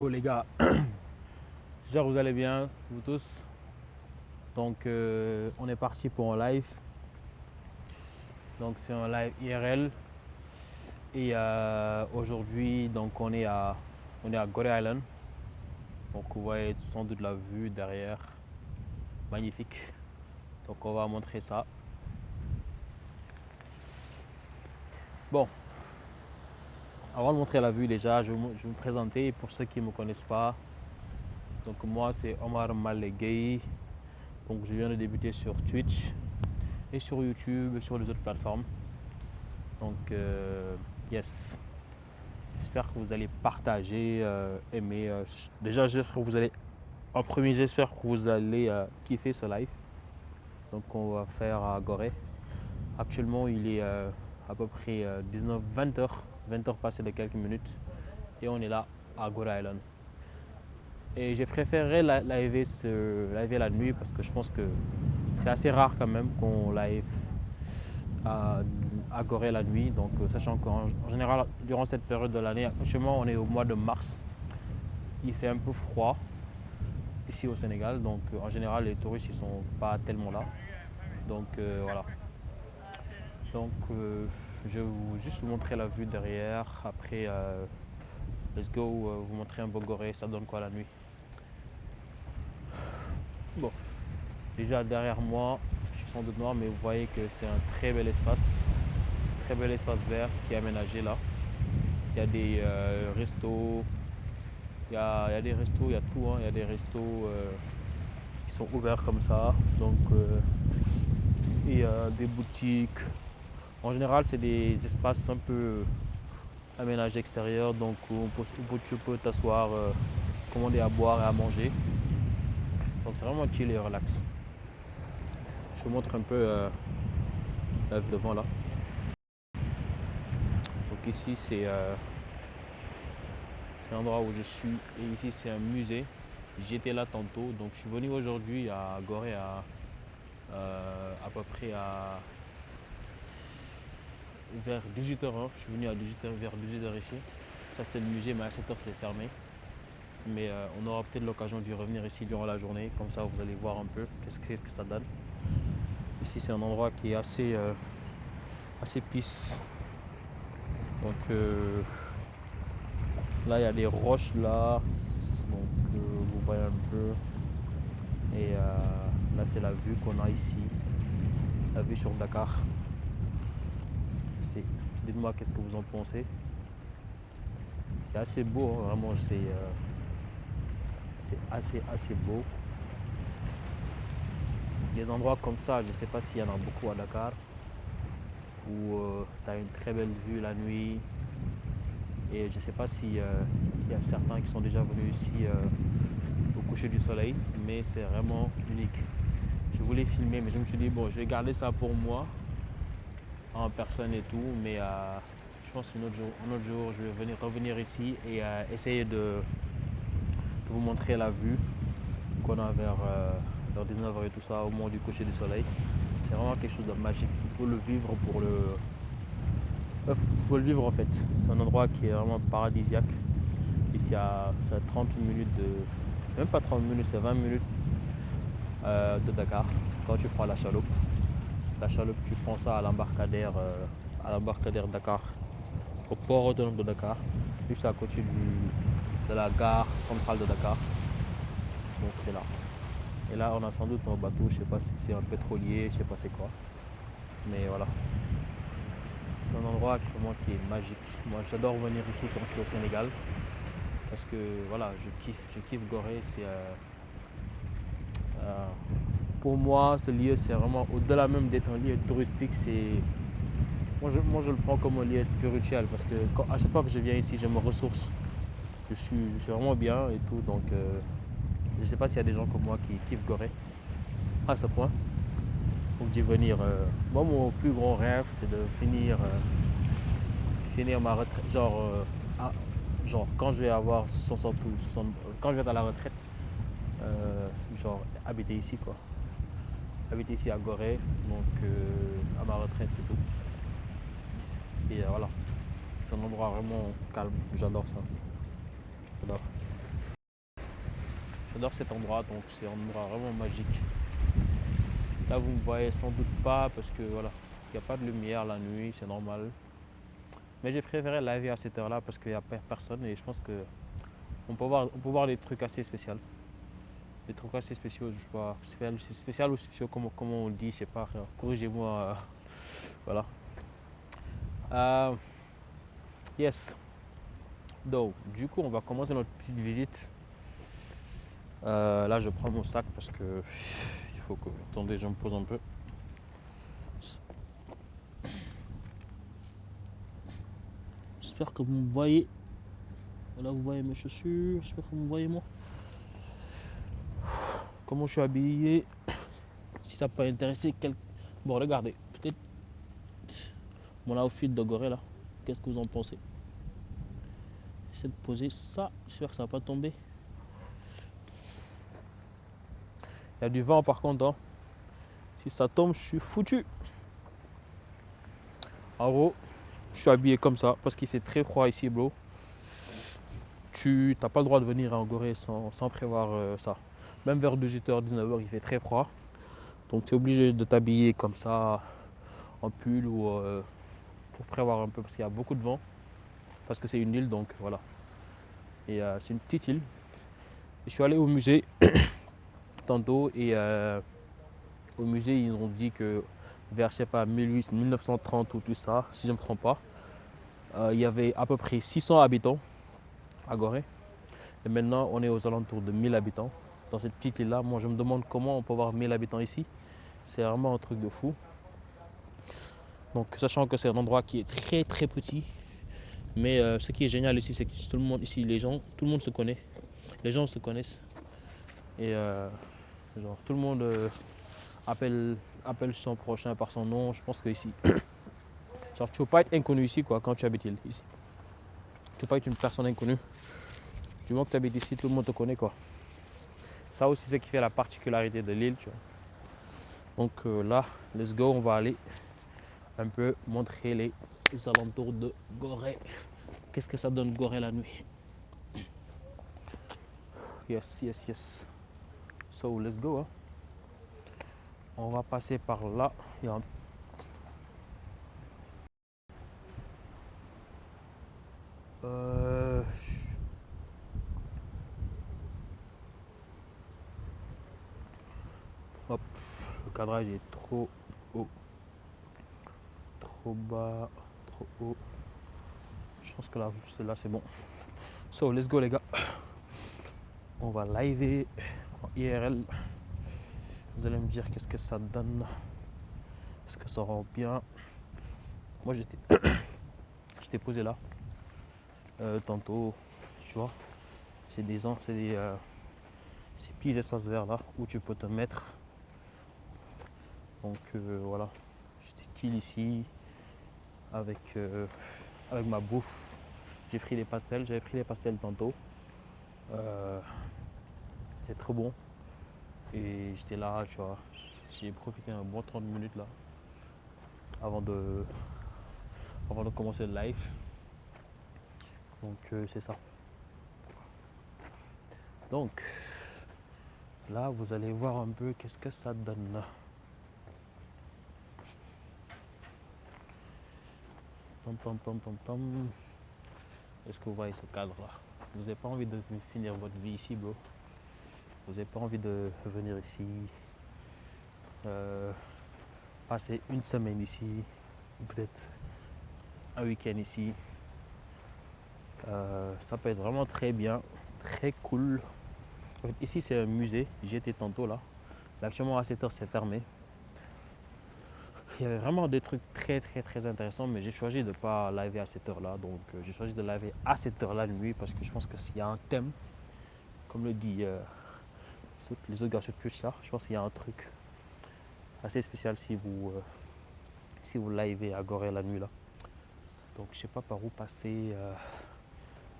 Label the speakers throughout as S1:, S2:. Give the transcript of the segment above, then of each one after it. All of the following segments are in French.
S1: Oh les gars, j'espère que vous allez bien, vous tous. Donc on est parti pour un live. Donc c'est un live IRL. Et aujourd'hui donc on est à Gorée Island. Donc vous voyez sans doute la vue derrière. Magnifique. Donc on va montrer ça. Bon, avant de montrer la vue déjà, je vais me présenter pour ceux qui ne me connaissent pas. Donc moi c'est Omar Malegay. Donc je viens de débuter sur Twitch et sur YouTube et sur les autres plateformes. Donc yes, j'espère que vous allez partager, aimer. Déjà j'espère que vous allez, en premier j'espère que vous allez kiffer ce live. Donc on va faire à Gorée. Actuellement il est à peu près 19-20 heures, 20 heures passées de quelques minutes. Et on est là à Gorée Island. Et j'ai préféré live la nuit parce que je pense que c'est assez rare quand même qu'on live à Gorée la nuit. Donc sachant qu'en général durant cette période de l'année, actuellement on est au mois de mars, il fait un peu froid ici au Sénégal, donc en général les touristes ils sont pas tellement là. Donc voilà. Donc je vais juste vous montrer la vue derrière. Après let's go, vous montrer un peu Gorée, ça donne quoi la nuit. Bon, déjà derrière moi, je suis sans doute noir, mais vous voyez que c'est un très bel espace vert qui est aménagé là. Il y a des restos, il y a des restos, il y a tout, hein. Il y a des restos qui sont ouverts comme ça, donc et des boutiques. En général, c'est des espaces un peu aménagés extérieurs, donc où tu peux t'asseoir, commander à boire et à manger. Donc c'est vraiment chill et relax. Je vous montre un peu devant là. Donc ici c'est l'endroit où je suis et ici c'est un musée. J'étais là tantôt, donc je suis venu aujourd'hui à Gorée à peu près vers 18h. Je suis venu à 18h, vers 18h ici. Ça c'était le musée, mais à 7h c'est fermé. Mais on aura peut-être l'occasion d'y revenir ici durant la journée. Comme ça vous allez voir un peu qu'est-ce que ça donne. Ici c'est un endroit qui est assez peace. Donc là il y a des roches là. Donc vous voyez un peu. Et là c'est la vue qu'on a ici. La vue sur Dakar. Dites-moi qu'est-ce que vous en pensez. C'est assez beau, hein, vraiment, c'est assez beau. Des endroits comme ça, je ne sais pas s'il y en a beaucoup à Dakar, où tu as une très belle vue la nuit. Et je ne sais pas s'il y a certains qui sont déjà venus ici au coucher du soleil, mais c'est vraiment unique. Je voulais filmer, mais je me suis dit, bon, je vais garder ça pour moi, en personne et tout, mais je pense qu'un autre jour, je vais revenir ici et essayer de vous montrer la vue qu'on a vers 19h et tout ça au moment du coucher du soleil. C'est vraiment quelque chose de magique. Il faut le vivre faut le vivre en fait. C'est un endroit qui est vraiment paradisiaque. Ici c'est à 30 minutes même pas 30 minutes, c'est 20 minutes de Dakar. Quand tu prends la chaloupe, tu prends ça à l'embarcadère Dakar, au port autonome de Dakar, juste à côté de la gare centrale de Dakar. Donc c'est là. Et là, on a sans doute un bateau, je sais pas si c'est un pétrolier, je sais pas c'est quoi. Mais voilà. C'est un endroit vraiment qui est magique. Moi, j'adore venir ici quand je suis au Sénégal. Parce que voilà, je kiffe Gorée. Euh, pour moi, ce lieu, c'est vraiment, au-delà même d'être un lieu touristique, moi, je le prends comme un lieu spirituel. Parce que à chaque fois que je viens ici, je me ressource. Je suis vraiment bien et tout. Donc, je sais pas s'il y a des gens comme moi qui kiffent Gorée à ce point. Pour d'y venir. Moi, mon plus grand rêve, c'est de finir ma retraite. Genre quand je vais avoir 60 ou 60, quand je vais être à la retraite, genre habiter ici quoi. Habiter ici à Gorée, donc à ma retraite et tout. Et voilà, c'est un endroit vraiment calme. J'adore ça. J'adore. j'adore cet endroit, donc c'est un endroit vraiment magique. Là, vous ne voyez sans doute pas parce que voilà, il n'y a pas de lumière la nuit, c'est normal. Mais j'ai préféré laver à cette heure-là parce qu'il n'y a personne et je pense que on peut voir des trucs assez spéciaux. Des trucs assez spéciaux, je sais pas, spécial ou spéciaux, comment on dit, je sais pas, corrigez-moi. Voilà. Yes. Donc, du coup, on va commencer notre petite visite. Là, je prends mon sac parce que il faut que. Attendez, je me pose un peu. J'espère que vous me voyez. Là, vous voyez mes chaussures. J'espère que vous me voyez moi. Comment je suis habillé. Si ça peut intéresser quelqu'un. Bon, regardez. Peut-être mon outfit de Gorée là. Qu'est-ce que vous en pensez? J'essaie de poser ça. J'espère que ça va pas tomber. Il y a du vent par contre. Hein. Si ça tombe, je suis foutu. En gros, je suis habillé comme ça parce qu'il fait très froid ici, bro. Tu n'as pas le droit de venir en Gorée sans prévoir ça. Même vers 18h, 19h, il fait très froid. Donc tu es obligé de t'habiller comme ça en pull ou pour prévoir un peu parce qu'il y a beaucoup de vent. Parce que c'est une île, donc voilà. Et c'est une petite île. Je suis allé au musée tantôt et au musée ils ont dit que vers je sais pas 1930 ou tout ça, si je ne me trompe pas, il y avait à peu près 600 habitants à Gorée. Et maintenant on est aux alentours de 1000 habitants dans cette petite île là. Moi je me demande comment on peut avoir 1000 habitants ici. C'est vraiment un truc de fou. Donc sachant que c'est un endroit qui est très très petit. Mais ce qui est génial ici, c'est que tout le monde ici, tout le monde se connaît. Les gens se connaissent. Et genre, tout le monde appelle son prochain par son nom. Je pense que ici, genre, tu peux pas être inconnu ici quoi, quand tu habites ici. Tu peux pas être une personne inconnue. Du moment que tu habites ici, tout le monde te connaît quoi. Ça aussi, c'est ce qui fait la particularité de l'île, tu vois. Donc là, let's go, on va aller un peu montrer les alentours de Gorée. Qu'est-ce que ça donne Gorée la nuit? Yes, yes, yes. So, let's go. Hein. On va passer par là. Il y a un... Hop, le cadrage est trop haut, trop bas, trop haut. Je pense que là, c'est bon. So, let's go les gars. On va live en IRL. Vous allez me dire qu'est-ce que ça donne. Est-ce que ça rend bien? Moi, j'étais posé là. Tantôt, tu vois. C'est ces petits espaces verts là où tu peux te mettre. Donc voilà. J'étais chill ici avec ma bouffe. J'avais pris les pastels tantôt. C'est trop bon. Et j'étais là, tu vois. J'ai profité un bon 30 minutes là avant de, avant de commencer le live. Donc c'est ça. Donc là, vous allez voir un peu qu'est-ce que ça donne. Pam, pam, pam, pam, pam. Est-ce que vous voyez ce cadre là? Vous n'avez pas envie de finir votre vie ici, bro. Vous n'avez pas envie de venir ici, passer une semaine ici, ou peut-être un week-end ici. Ça peut être vraiment très bien, très cool. En fait, ici c'est un musée, j'y étais tantôt là. Actuellement à 7h c'est fermé. Il y avait vraiment des trucs très très très intéressants, mais j'ai choisi de ne pas liver à cette heure là. Donc j'ai choisi de liver à cette heure là de nuit parce que je pense que s'il y a un thème, comme le dit les autres gars sur Twitch là, je pense qu'il y a un truc assez spécial si vous livez à Gorée la nuit là. Donc je sais pas par où passer.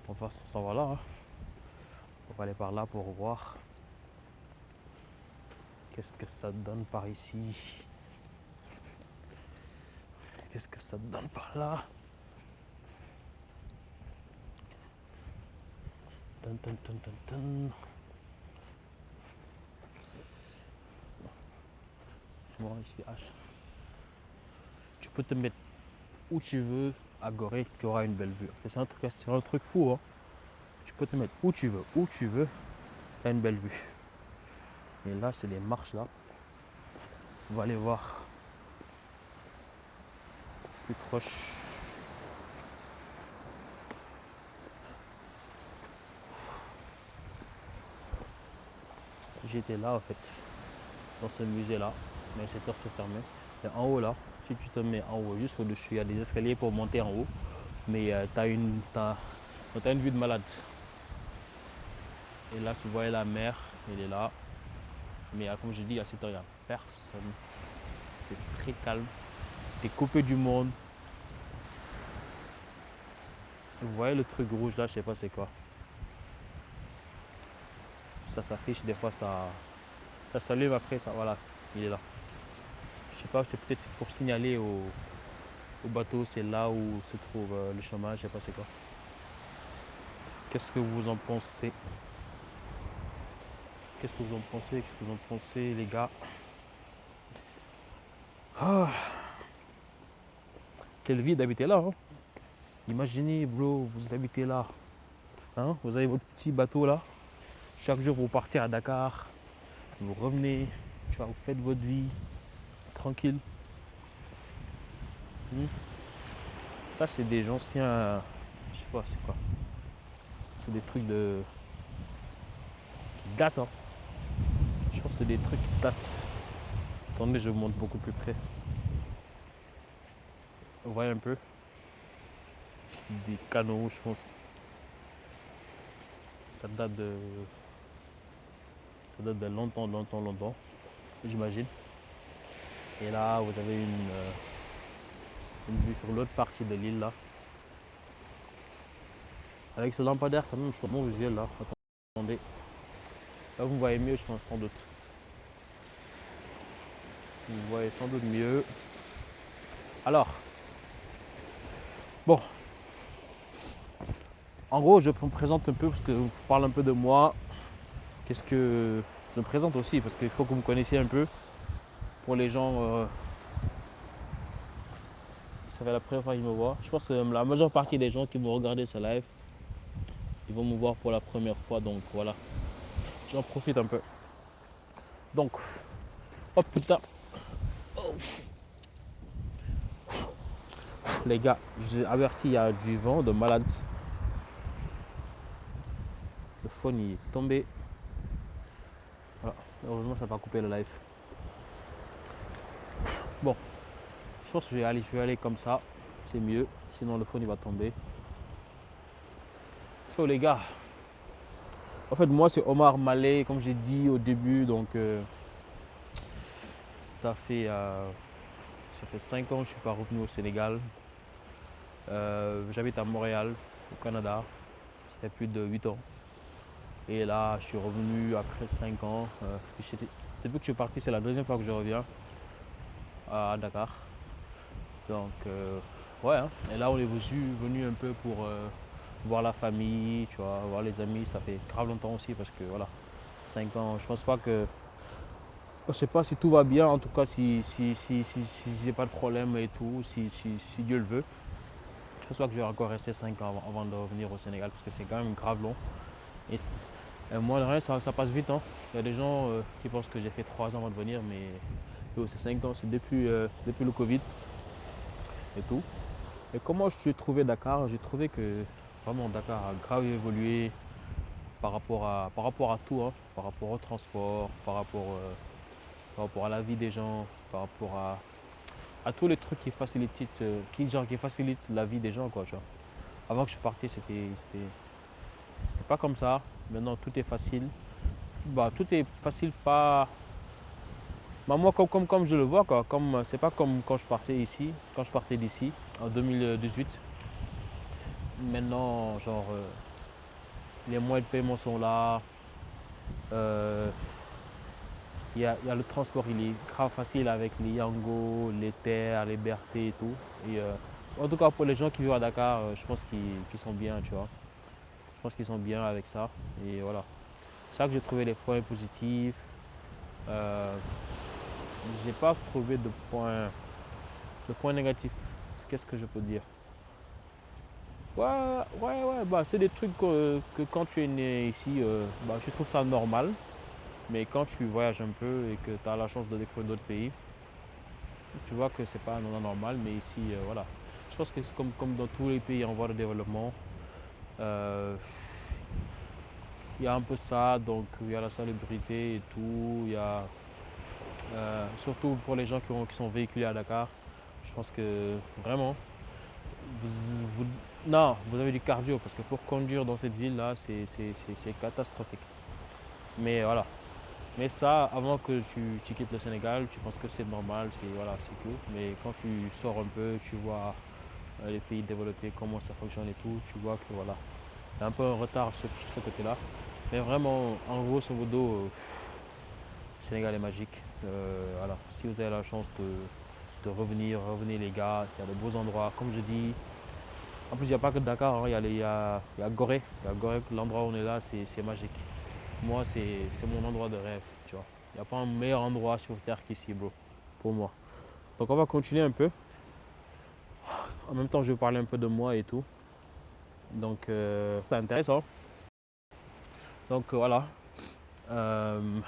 S1: On s'en va là. Hein. On va aller par là pour voir qu'est-ce que ça donne par ici. Qu'est-ce que ça donne par là. Dun, dun, dun, dun, dun. moi ici H. Tu peux te mettre où tu veux à Gorée, tu auras une belle vue. C'est un truc fou, hein. Tu peux te mettre où tu veux, tu as une belle vue. Et là, c'est les marches là. On va aller voir plus proche. J'étais là en fait, dans ce musée là, mais cette heure c'est fermé. Et en haut là, si tu te mets en haut, juste au-dessus, il y a des escaliers pour monter en haut, mais t'as une vue de malade. Et là, si vous voyez la mer, elle est là. Mais comme je dis, à cette heure, il n'y a personne. C'est très calme. T'es coupé du monde. Vous voyez le truc rouge là, je sais pas c'est quoi. Ça s'affiche, des fois ça s'allume après, ça voilà, il est là. Je sais pas, c'est peut-être pour signaler au bateau, c'est là où se trouve le chemin, je sais pas c'est quoi. Qu'est-ce que vous en pensez? Qu'est-ce que vous en pensez? Qu'est-ce que vous en pensez, les gars? Ah, quelle vie d'habiter là, hein? Imaginez, bro, vous habitez là, hein? Vous avez votre petit bateau là. Chaque jour, vous partez à Dakar, vous revenez, tu vois, vous faites votre vie tranquille. Hmm. Ça, c'est des anciens, je sais pas, c'est quoi? C'est des trucs qui datent, hein. Je pense que c'est des trucs qui datent. Attendez, je vous montre beaucoup plus près. Vous voyez un peu? C'est des canaux, je pense. Ça date de, ça date de longtemps, longtemps, longtemps, j'imagine. Et là, vous avez une vue sur l'autre partie de l'île là. Avec ce lampadaire quand même, je suis bon visuel là. Attendez. Là, vous voyez mieux, je pense, sans doute. Vous voyez sans doute mieux. Alors, bon, en gros, je me présente un peu parce que je vous parle un peu de moi. Qu'est-ce que je me présente aussi parce qu'il faut que vous me connaissiez un peu. Pour les gens, ça fait la première fois qu'ils me voient. Je pense que la majeure partie des gens qui vont regarder ce live, ils vont me voir pour la première fois. Donc voilà, j'en profite un peu. Donc, oh putain, oh, les gars, j'ai averti, il y a du vent de malade. Le phone il est tombé. Voilà. Heureusement, ça va pas couper le live. Bon, je pense que je vais aller comme ça. C'est mieux. Sinon, le phone il va tomber. So, les gars, en fait, moi, c'est Omar Malé, comme j'ai dit au début. Donc, ça fait 5 ans que je suis pas revenu au Sénégal. J'habite à Montréal, au Canada. Ça fait plus de 8 ans. Et là, je suis revenu après 5 ans. Depuis que je suis parti, c'est la deuxième fois que je reviens à Dakar. Donc, ouais, hein. Et là, on est venu un peu pour voir la famille, tu vois, voir les amis. Ça fait grave longtemps aussi parce que voilà, 5 ans, je pense pas que. Je sais pas si tout va bien, en tout cas, si j'ai pas de problème et tout, si Dieu le veut. Je pense pas que je vais encore rester 5 ans avant de revenir au Sénégal parce que c'est quand même grave long. Et moi, de rien, ça passe vite, hein. Il y a des gens qui pensent que j'ai fait 3 ans avant de venir, mais c'est 5 ans, c'est depuis le Covid et tout. Et comment j'ai trouvé Dakar? J'ai trouvé que vraiment Dakar a grave évolué par rapport à tout, hein. Par rapport au transport, par rapport à la vie des gens, par rapport à tous les trucs qui facilitent la vie des gens, quoi, tu vois. Avant que je partais, c'était pas comme ça. Maintenant, tout est facile. Bah, tout est facile, pas. Bah, moi, comme je le vois, quoi. C'est pas comme quand je partais ici, quand je partais d'ici en 2018. Maintenant, genre, les moyens de paiement sont là. Euh, il y a le transport, il est grave facile avec les Yango, les terres, les BRT et tout. Et, en tout cas, pour les gens qui vivent à Dakar, je pense qu'ils sont bien, tu vois. Je pense qu'ils sont bien avec ça. Et voilà. C'est ça que j'ai trouvé les points positifs. Euh, j'ai pas trouvé de point négatif. Qu'est-ce que je peux dire? Ouais, bah c'est des trucs que quand tu es né ici, bah tu trouves ça normal. Mais quand tu voyages un peu et que tu as la chance de découvrir d'autres pays, tu vois que c'est pas normal. Mais ici, voilà. Je pense que c'est comme dans tous les pays en voie de développement, euh, il y a un peu ça. Donc il y a la salubrité et tout. Il y a surtout pour les gens qui sont véhiculés à Dakar. Je pense que vraiment, vous- non, vous avez du cardio parce que pour conduire dans cette ville-là, c'est catastrophique. Mais voilà. Mais ça, avant que tu quittes le Sénégal, tu penses que c'est normal, c'est voilà, c'est tout. Mais quand tu sors un peu, tu vois les pays développés, comment ça fonctionne et tout, tu vois que voilà, il y a un peu un retard sur ce côté-là. Mais vraiment, en grosso modo, le Sénégal est magique. Voilà. Si vous avez la chance de revenir, revenez les gars, il y a de beaux endroits. Comme je dis, en plus, il n'y a pas que Dakar, hein, il y a Gorée. Il y a Gorée, l'endroit où on est là, c'est magique. Moi, c'est mon endroit de rêve, tu vois. Il n'y a pas un meilleur endroit sur Terre qu'ici, bro, pour moi. Donc, on va continuer un peu. En même temps, je vais parler un peu de moi et tout. Donc, c'est intéressant. Donc, voilà. Euh,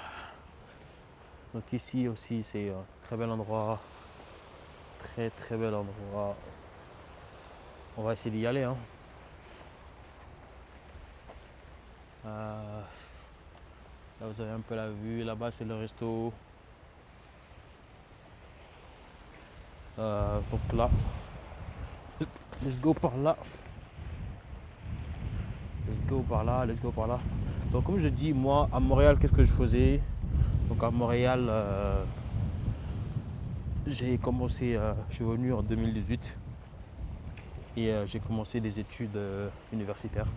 S1: donc, ici aussi, c'est un très bel endroit. Très, très bel endroit. On va essayer d'y aller, hein. Là, vous avez un peu la vue. Là-bas, c'est le resto. Donc là, let's go par là. Let's go par là, let's go par là. Donc comme je dis, moi à Montréal, qu'est-ce que je faisais? Donc à Montréal, j'ai commencé, je suis venu en 2018 et j'ai commencé des études universitaires.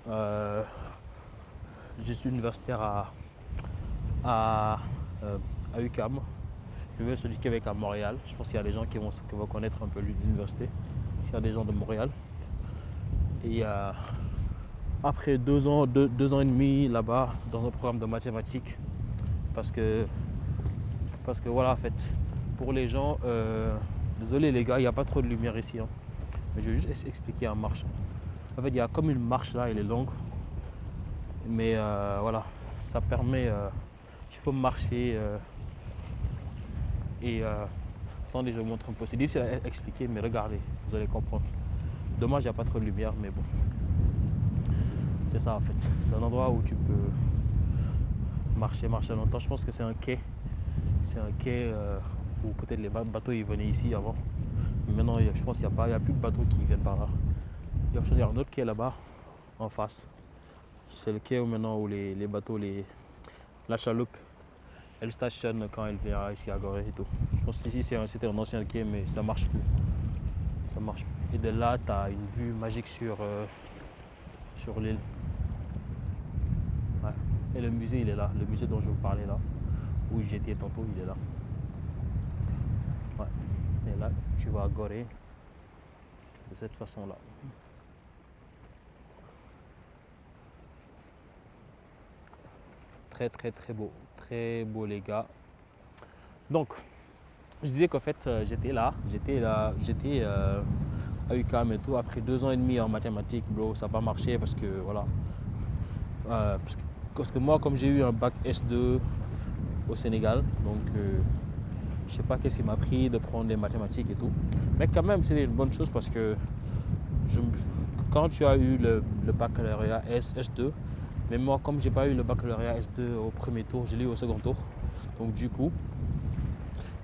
S1: Euh, je suis universitaire à, euh, à UQAM. Je vais celui du Québec à Montréal. Je pense qu'il y a des gens qui vont connaître un peu l'université. S'il y a des gens de Montréal. Et après 2 ans, 2 ans et demi là-bas, dans un programme de mathématiques, parce que, parce que voilà, en fait, pour les gens, désolé les gars, il n'y a pas trop de lumière ici, hein, mais je vais juste expliquer en marche. En fait, il y a comme une marche là, elle est longue, mais voilà, ça permet, tu peux marcher et attendez, je vous montre un peu. C'est difficile à expliquer, mais regardez, vous allez comprendre. Dommage, il n'y a pas trop de lumière, mais bon, c'est ça en fait. C'est un endroit où tu peux marcher longtemps. Je pense que c'est un quai. C'est un quai où peut-être les bateaux ils venaient ici avant. Mais maintenant, je pense qu'il n'y a plus de bateaux qui viennent par là. Il y a un autre quai là-bas, en face. C'est le quai où maintenant où les bateaux, la chaloupe, elle stationne quand elle vient ici à Gorée et tout. Je pense qu'ici c'était un ancien quai, mais ça marche plus. Ça marche plus. Et de là, tu as une vue magique sur l'île. Ouais. Et le musée, il est là. Le musée dont je vous parlais là, où j'étais tantôt, il est là. Ouais. Et là, tu vas à Gorée de cette façon-là. Très très très beau les gars. Donc, je disais qu'en fait j'étais à UQAM et tout. Après 2 ans et demi en mathématiques, bro, ça n'a pas marché parce que voilà. Parce que moi, comme j'ai eu un bac S2 au Sénégal, donc je sais pas qu'est-ce qui m'a pris de prendre des mathématiques et tout. Mais quand même, c'était une bonne chose parce que je, quand tu as eu le baccalauréat S2, mais moi, comme j'ai pas eu le baccalauréat S2 au premier tour, je l'ai eu au second tour. Donc du coup,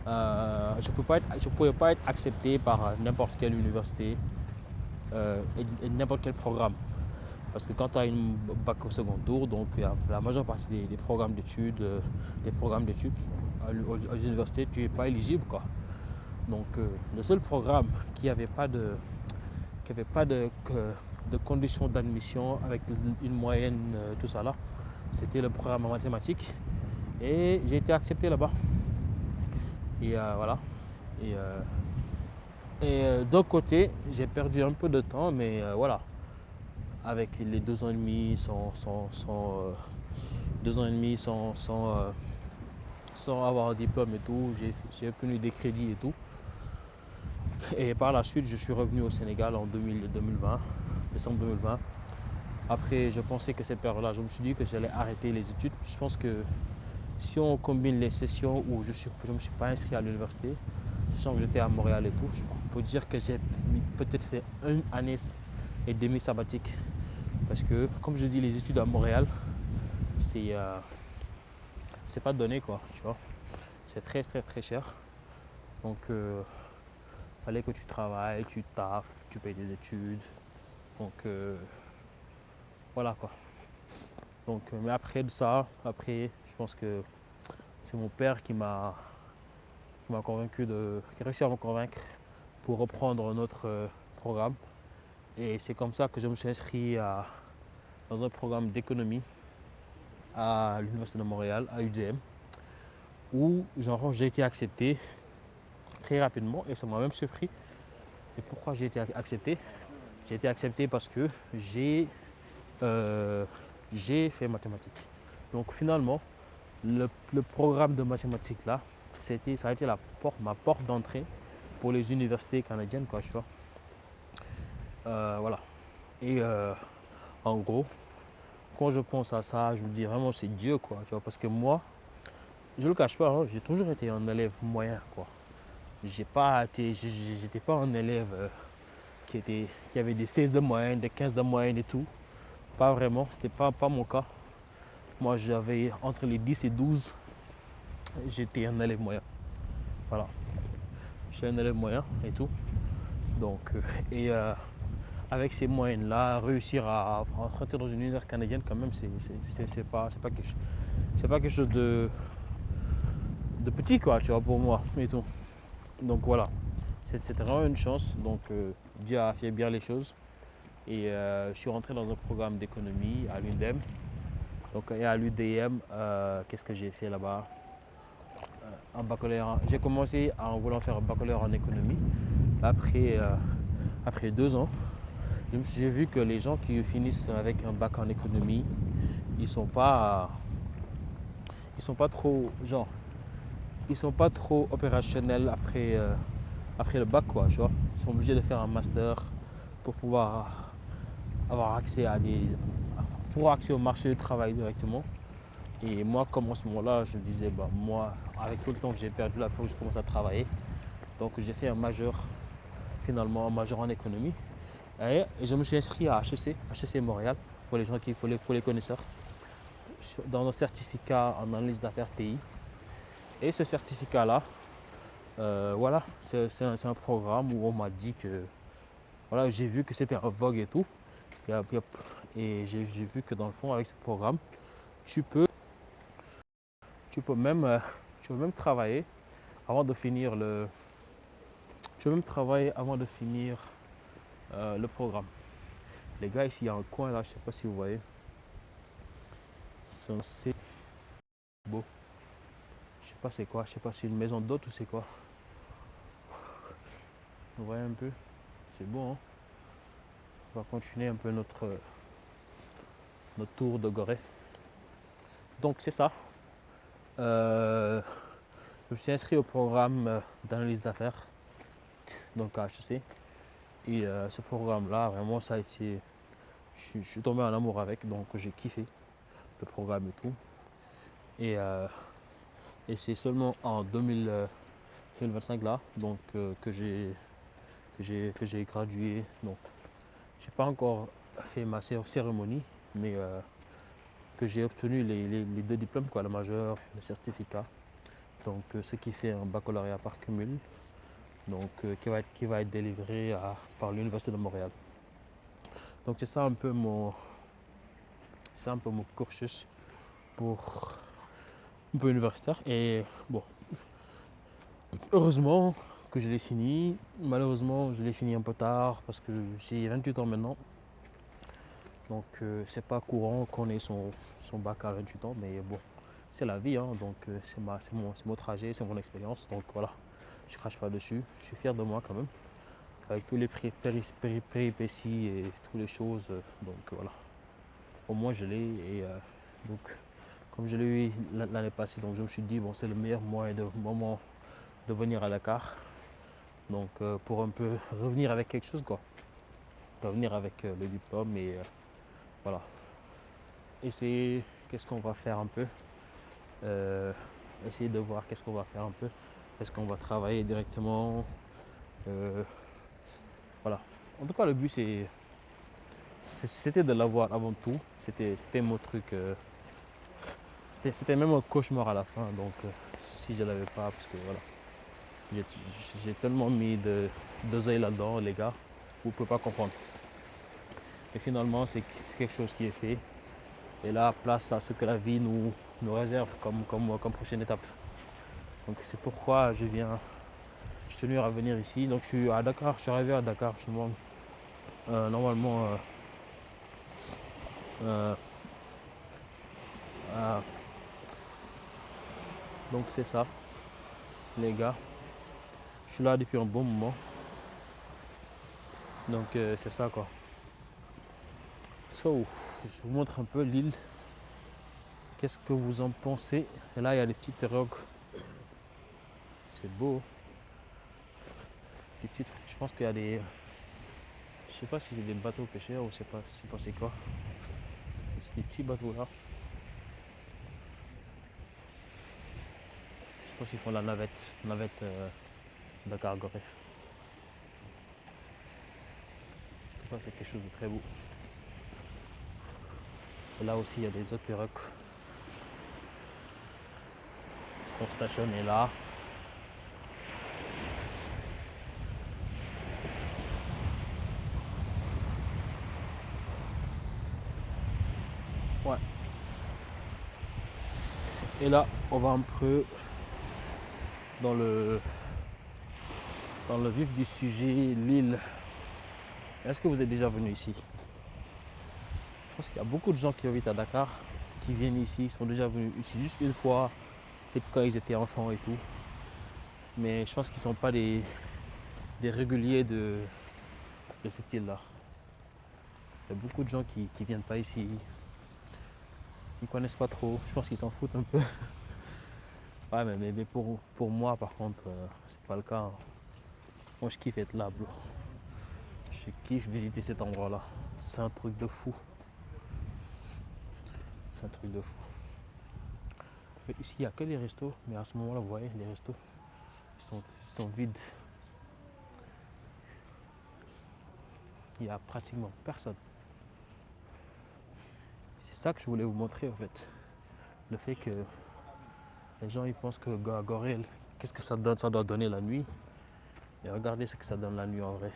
S1: je ne pouvais pas être accepté par n'importe quelle université et n'importe quel programme. Parce que quand tu as une bac au second tour, donc la majeure partie des programmes d'études, aux universités, tu n'es pas éligible, quoi. Donc le seul programme qui avait pas de conditions d'admission avec une moyenne, tout ça là, c'était le programme en mathématiques. Et j'ai été accepté là-bas. Et voilà. Et, d'un côté, j'ai perdu un peu de temps, mais voilà. Avec les 2 ans et demi sans sans avoir un diplôme et tout. J'ai obtenu des crédits et tout. Et par la suite, je suis revenu au Sénégal en 2020, décembre 2020. Après, je pensais que cette période-là, je me suis dit que j'allais arrêter les études. Je pense que si on combine les sessions où je ne me suis pas inscrit à l'université, sachant que j'étais à Montréal et tout, je peux dire que j'ai peut-être fait une année et demie sabbatique. Parce que, comme je dis, les études à Montréal, c'est pas donné quoi, tu vois. C'est très très très cher. Donc, fallait que tu travailles, tu taffes, tu payes des études. Donc, voilà quoi. Donc, mais après de ça, après, je pense que c'est mon père qui m'a convaincu qui a réussi à me convaincre pour reprendre notre programme. Et c'est comme ça que je me suis inscrit dans un programme d'économie à l'Université de Montréal, à UDM, où genre j'ai été accepté très rapidement et ça m'a même surpris. Et pourquoi j'ai été accepté? J'ai été accepté parce que euh, j'ai fait mathématiques. Donc finalement, le programme de mathématiques là, ça a été ma porte d'entrée pour les universités canadiennes, quoi, tu vois. Voilà. Et en gros, quand je pense à ça, je me dis vraiment c'est Dieu, quoi, tu vois, parce que moi, je le cache pas, hein, j'ai toujours été un élève moyen, quoi. J'étais pas un élève qui avait des 16 de moyenne, des 15 de moyenne et tout. Pas vraiment, c'était pas mon cas. Moi, j'avais entre les 10 et 12, j'étais un élève moyen. Voilà. J'étais un élève moyen et tout. Donc, et avec ces moyens-là, réussir à rentrer dans une université canadienne, quand même, c'est pas quelque chose de petit, quoi, tu vois, pour moi et tout. Donc voilà, c'était vraiment une chance. Donc Dieu a fait bien les choses. Et je suis rentré dans un programme d'économie à l'UDEM. Donc, et à l'UDM, qu'est-ce que j'ai fait là-bas? En baccalauréat, j'ai commencé en voulant faire un baccalauréat en économie. Après 2 ans, j'ai vu que les gens qui finissent avec un bac en économie, ils sont pas, ils sont pas trop, genre, ils sont pas trop opérationnels après le bac, quoi, tu vois. Ils sont obligés de faire un master pour pouvoir avoir accès pour accès au marché du travail directement. Et moi, comme en ce moment-là, je me disais, bah, moi, avec tout le temps que j'ai perdu là, pour je commence à travailler. Donc, j'ai fait un majeur, finalement, un majeur en économie. Et je me suis inscrit à HEC Montréal, pour les connaisseurs, dans un certificat en analyse d'affaires TI. Et ce certificat-là, voilà, c'est un programme où on m'a dit que, voilà, j'ai vu que c'était en vogue et tout. Et j'ai vu que dans le fond, avec ce programme, tu peux, tu peux même, euh, tu peux même travailler avant de finir le programme. Les gars, ici, il y a un coin là, je sais pas si vous voyez. C'est assez beau. Je sais pas c'est quoi, je sais pas si c'est une maison d'hôte ou c'est quoi. Vous voyez un peu? C'est beau, hein? On va continuer un peu notre tour de Gorée. Donc c'est ça. Je me suis inscrit au programme d'analyse d'affaires, donc à HEC. Et ce programme-là, vraiment, ça a été. Je suis tombé en amour avec, donc j'ai kiffé le programme et tout. Et c'est seulement en 2025 là, donc que j'ai gradué. Donc, j'ai pas encore fait ma cérémonie, mais que j'ai obtenu les deux diplômes, quoi, le majeur, le certificat. Donc, ce qui fait un baccalauréat par cumul, donc qui va être délivré par l'Université de Montréal. Donc, c'est un peu mon cursus pour un peu universitaire. Et bon, heureusement que je l'ai fini. Malheureusement, je l'ai fini un peu tard parce que j'ai 28 ans maintenant. Donc, c'est pas courant qu'on ait son bac à 28 ans, mais bon, c'est la vie, hein. Donc, c'est mon trajet, c'est mon expérience. Donc, voilà, je crache pas dessus. Je suis fier de moi quand même, avec tous les péripéties et toutes les choses. Donc, voilà, au moins je l'ai. Et donc, comme je l'ai eu l'année passée, donc je me suis dit bon, c'est le meilleur moment de venir à Dakar. Donc pour un peu revenir avec quelque chose quoi. Revenir avec le diplôme et voilà. Essayer qu'est-ce qu'on va faire un peu. Essayer de voir qu'est-ce qu'on va faire un peu. Est-ce qu'on va travailler directement voilà. En tout cas le but c'était de l'avoir avant tout. C'était mon truc. C'était même un cauchemar à la fin. Donc si je l'avais pas, parce que voilà. J'ai tellement mis d'oseille là-dedans, les gars, vous ne pouvez pas comprendre. Et finalement, c'est quelque chose qui est fait. Et là, place à ce que la vie nous réserve comme prochaine étape. Donc c'est pourquoi je suis tenu à venir ici. Donc je suis à Dakar, je suis arrivé à Dakar justement. Normalement, donc c'est ça, les gars. Je suis là depuis un bon moment. Donc c'est ça quoi. So, je vous montre un peu l'île. Qu'est-ce que vous en pensez? Et là, il y a des petites pirogues. C'est beau. Je pense qu'il y a des... Je sais pas si c'est des bateaux pêcheurs ou je sais pas c'est quoi. C'est des petits bateaux là. Je pense qu'ils font la navette Dakar-Gorée. En tout cas, c'est quelque chose de très beau. Et là aussi, il y a des autres pirogues qui sont stationnées là. Ouais. Et là, on va un peu dans le vif du sujet, l'île. Est-ce que vous êtes déjà venu ici? Je pense qu'il y a beaucoup de gens qui habitent à Dakar, qui viennent ici, ils sont déjà venus ici juste une fois, peut-être quand ils étaient enfants et tout. Mais je pense qu'ils ne sont pas des réguliers de cette île-là. Il y a beaucoup de gens qui ne viennent pas ici. Ils ne connaissent pas trop. Je pense qu'ils s'en foutent un peu. Ouais, mais pour moi, par contre, c'est pas le cas. Hein. Moi, je kiffe être là, bro. Je kiffe visiter cet endroit-là. C'est un truc de fou. C'est un truc de fou. Mais ici, il n'y a que les restos. Mais à ce moment-là, vous voyez, les restos, ils sont vides. Il n'y a pratiquement personne. C'est ça que je voulais vous montrer, en fait. Le fait que les gens, ils pensent que Gorée, qu'est-ce que ça donne? Ça doit donner la nuit. Et regardez ce que ça donne la nuit, en vrai.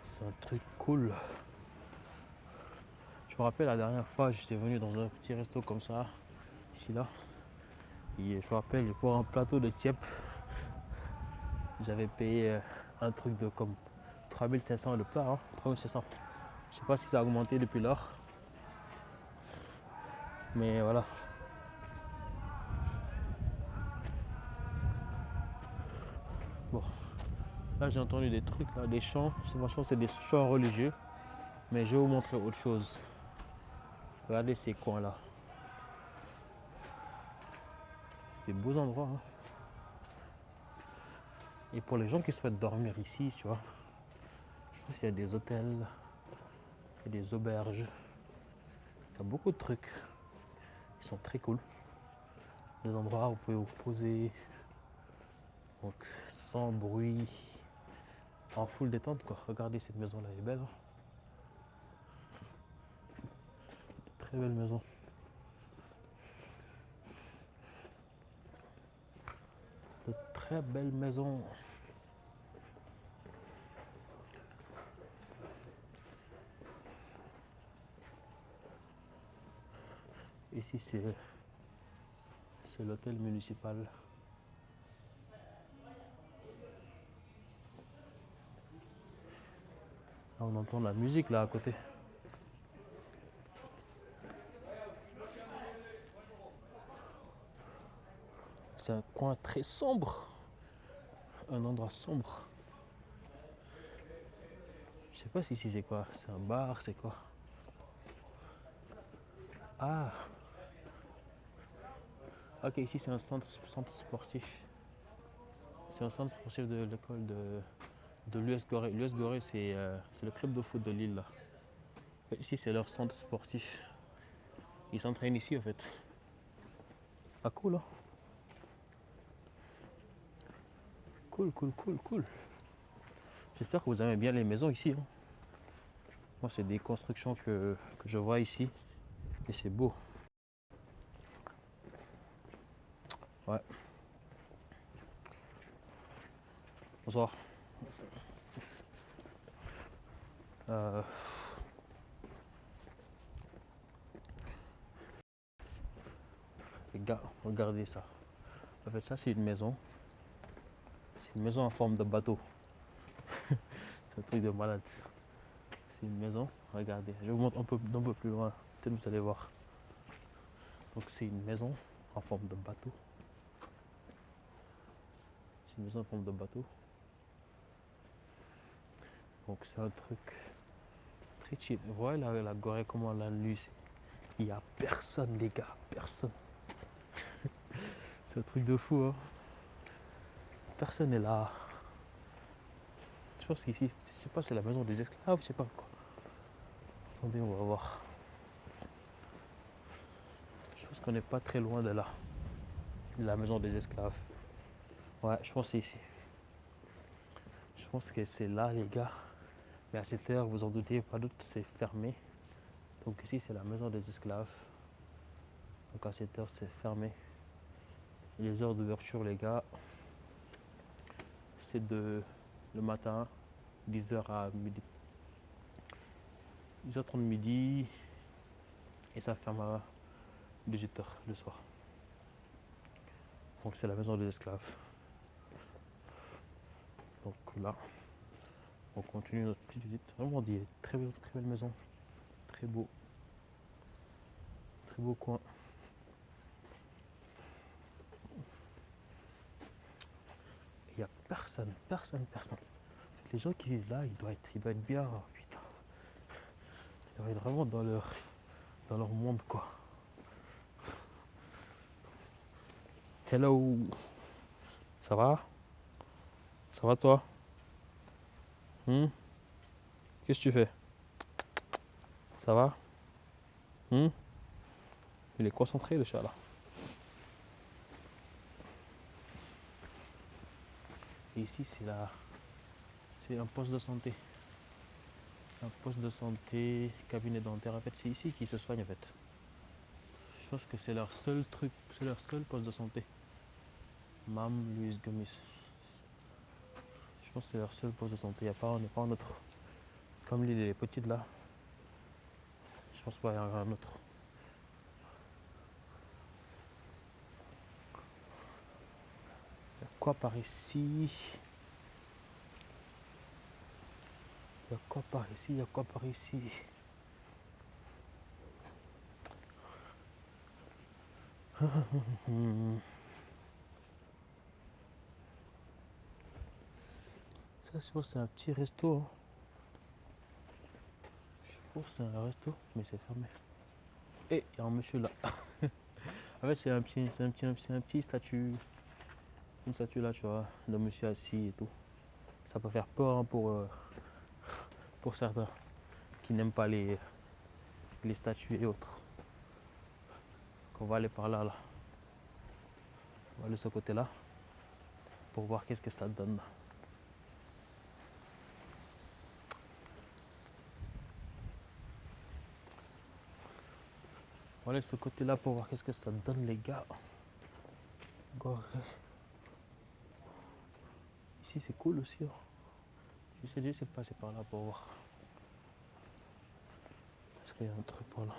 S1: C'est un truc cool. Je me rappelle la dernière fois, j'étais venu dans un petit resto comme ça, ici là. Et je me rappelle, pour un plateau de tiep, j'avais payé un truc de comme 3500 le plat, hein, 3500. Je sais pas si ça a augmenté depuis lors. Mais voilà. Bon. Là j'ai entendu des trucs là, des chants. Franchement c'est des chants religieux. Mais je vais vous montrer autre chose. Regardez ces coins là. C'est des beaux endroits. Hein. Et pour les gens qui souhaitent dormir ici, tu vois, je pense qu'il y a des hôtels, il y a des auberges. Il y a beaucoup de trucs. Ils sont très cool. Des endroits où vous pouvez vous poser. Donc sans bruit. En full détente quoi. Regardez cette maison là, elle est belle. Hein. Très belle maison. De très belle maison. Ici c'est l'hôtel municipal. Là, on entend la musique là à côté. C'est un coin très sombre. Un endroit sombre. Je sais pas si c'est quoi. C'est un bar, c'est quoi. Ah, ok, ici c'est un centre sportif. C'est un centre sportif de l'école de l'US Gorée. L'US Gorée, c'est le club de foot de Lille là. Ici c'est leur centre sportif. Ils s'entraînent ici en fait. Ah cool hein. Cool, cool, cool, cool. J'espère que vous aimez bien les maisons ici. Hein. Moi c'est des constructions que je vois ici. Et c'est beau. Ouais. Bonsoir. Euh, les gars, regardez ça. En fait ça c'est une maison. C'est une maison en forme de bateau. C'est un truc de malade. C'est une maison. Regardez. Je vous montre un peu plus loin. Peut-être vous allez voir. Donc c'est une maison en forme de bateau. C'est une maison en forme de bateau. Donc c'est un truc très chill. Vous voyez la Gorée comment la nuit, il n'y a personne les gars, personne. C'est un truc de fou hein. Personne n'est là. Je pense qu'ici, je sais pas, c'est la maison des esclaves, je sais pas quoi. Attendez, on va voir. Je pense qu'on n'est pas très loin de là. De la maison des esclaves. Ouais, je pense que c'est ici. Je pense que c'est là les gars. Mais à cette heure, vous en doutez pas d'autre, c'est fermé. Donc ici c'est la maison des esclaves. Donc à cette heure c'est fermé. Et les heures d'ouverture les gars, c'est de le matin, 10h à midi. 10h30 midi et ça ferme à 18h le soir. Donc c'est la maison des esclaves. Donc là, on continue notre petite visite. Vraiment dit, très belle maison. Très beau coin. Il n'y a personne. Les gens qui vivent là, ils doivent être bien, putain. Ils doivent être vraiment dans leur monde quoi. Hello. Ça va? Ça va toi? Qu'est-ce que tu fais? Ça va? Il est concentré le chat là. Et ici c'est un poste de santé. Un poste de santé, cabinet dentaire. En fait, c'est ici qu'ils se soignent en fait. Je pense que c'est leur seul truc, c'est leur seul poste de santé. Mam Louise Gomis. Je pense que c'est leur seul poste de santé. Il n'y a pas, on n'est pas un autre. Comme l'île est petite là. Je pense pas qu'il y en aura un autre. Il y a quoi par ici? Il y a quoi par ici? Il y a quoi par ici? Ça, je pense que c'est un petit resto. Hein. Je pense que c'est un resto, mais c'est fermé. Et il y a un monsieur là. En fait, c'est un petit statut. Une statue là, tu vois, de monsieur assis et tout. Ça peut faire peur hein, pour certains qui n'aiment pas les statues et autres. Donc on va aller par là, là. On va aller de ce côté-là pour voir qu'est-ce que ça donne. On va aller de ce côté-là pour voir qu'est-ce que ça donne, les gars. Ici, c'est cool aussi. Hein. J'essaie de passer par là pour voir. Est-ce qu'il y a un truc par là?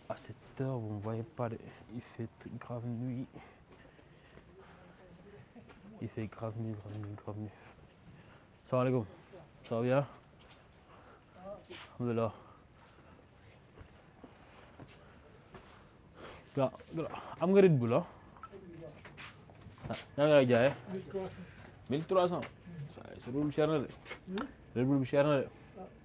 S1: À cette heure, vous ne voyez pas, il fait grave nuit. Il fait grave nuit. Salam alaikum. Ça va bien? Alhamdulillah. Am nga Red Bull ah? Ñaata ngay jaayee? 1300. C'est Red Bull cher na de. Red Bull bi cher na de.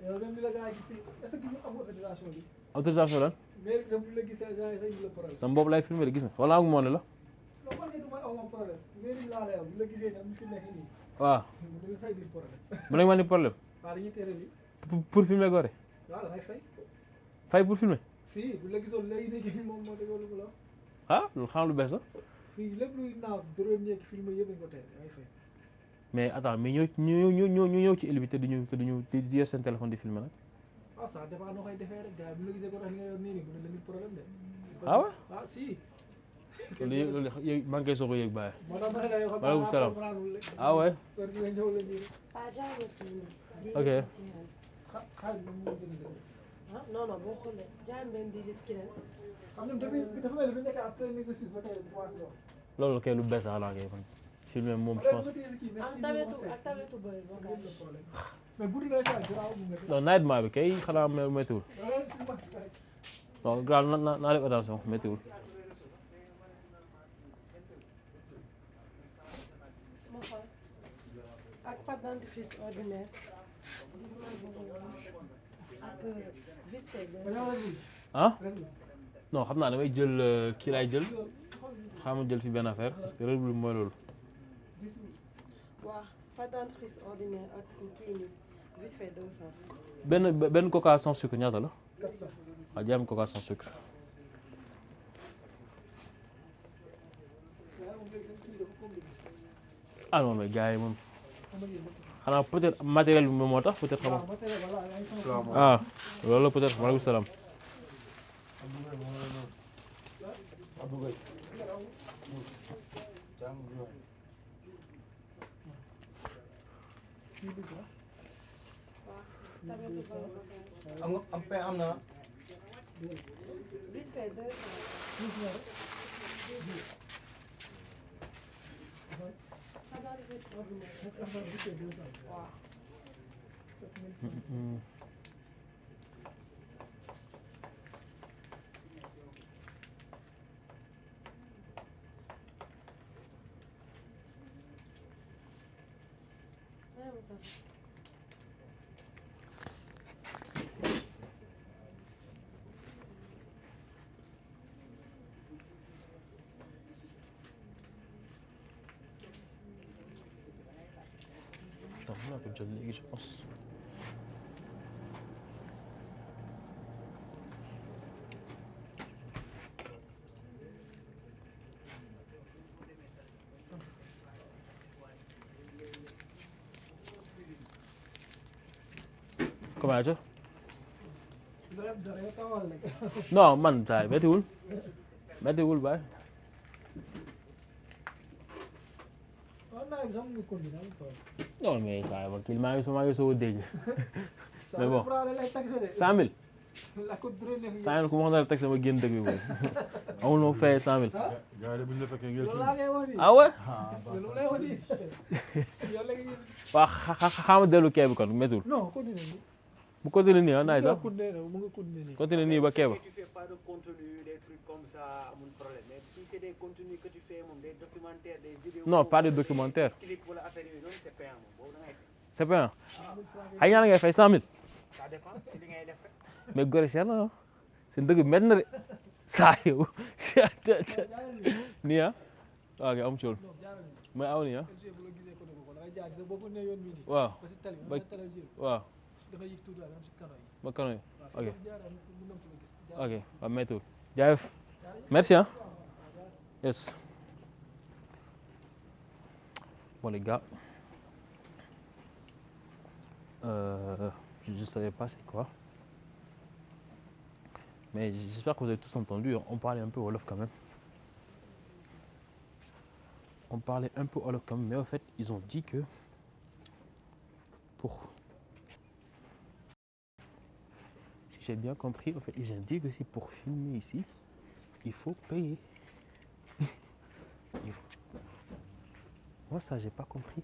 S2: yow même bi la gars yi gis est-ce que gis nga am autorisation bi.
S1: autorisation lan.
S2: mais dem bu la gisee agent yi sax ñu la problème.
S1: sama bopp lay filmé de gis nga wala ak moo ne la.
S2: non man de du ma amoon problème mais li laa lay wax bu la gisee nag mu fi nekk nii.
S1: waaw.
S2: mu say biir problème.
S1: mu nekk ma ni problème.
S2: waaw dañuy tere bi.
S1: pour filmer Gorée.
S2: waaw da ngay fay.
S1: fay pour filmer.
S2: si bu la gisoon léegi léegi moom moo déggoo lu mu la wax.
S1: ah loolu xam lu bees la.
S2: fii lépp luy naaw drone yeeg film yëpp dañ ko tere da ngay fay.
S1: mais attends mais ñu ñëw ci éli bi te duñu di yor seen téléphone di filmer nag.
S2: ah ça dépend noo koy defee rek gars yi bu la gisee ko tax li nga yor nii nii bu ne la nit problème de.
S1: ah ouais.
S2: ah si.
S1: loolu yëg maa ngi koy soog a yëg bàyyi.
S2: moo tax ma ne la yoo xam
S1: maaleykum salaam. ah ouais.
S2: kon nga ñëw la nii.
S1: ok.
S2: xaalis moom moo gën a
S3: ah non non boo xoolee jaay benn di def keneen.
S2: xam nga dafa mel ni nekk après exercice ba tey bu commencé wax.
S1: loolu kay lu bees sax laa koy fan. filmer moom je pense.
S3: am tabetu bëri boo ko
S2: mais guddi ngay saa garaaw mu métti.
S1: non nawet maa bi kay xanaa méttiwul. non grave naa def attention méttiwul.
S3: ma xool ak pâte dentifrice ordinaire ak vite fait
S1: ah non xam naa damay jël kii laay jël xaaral ma jël fi benn affaire parce que Red Bull mooy loolu.
S3: waaw pâte dentifrice ordinaire ak kii nii vite fait 200.
S1: benn coca sans sucre ñaata la.
S2: 400.
S1: waaw jaam coca sans sucre. ah non mais gars yi moom xanaa peut-être matériel bi moom moo tax peut-être xam nga. ah loolu la peut-être maaleykum salaam.
S4: am pain am na.
S3: vite fait 200. pâte dentifrice ordinaire. waaw.
S1: attends mën naa ko jël léegi je pense. comment ça. non man saa yi méttiwul baay. non mais saa yi man kii maa ngi soog a dégg. mais bon 100 000. 100 000 ku ma wax dara taxe ma génn dëkk bi moom amul ma fay 100 000. ah ouais. waaw xaama dellu kee bi kon méttiwul. bu continuer nii ah naaj sax continuer nii ba kee ba.
S5: Tu fais pas de contenu, des trucs comme ça, amul problème. Mais si c'est des contenus que tu fais, des documentaires, des vidéos.
S1: non pas de documentaire.
S5: Clip wala affaire yooyu noonu c'est payant moom boobu da ngay fay.
S1: c'est payant. ay ñaata ngay fay 100 000.
S5: Ça dépend si li ngay def rek.
S1: mais Gorée cher na ah seen dëgg métti na de saa yow nii ah waaw kay am ci loolu mooy aw nii ah waaw waaw ba kano yi ok ok waaw méttiwul jaayef merci ah yes bon les gars je savais pas c'est quoi mais j'espère que vous avez tous entendu on parlait un peu wolof quand même mais en fait ils ont dit que si j'ai bien compris en fait ils ont dit que si pour filmer ici il faut payer moi ça j'ai pas compris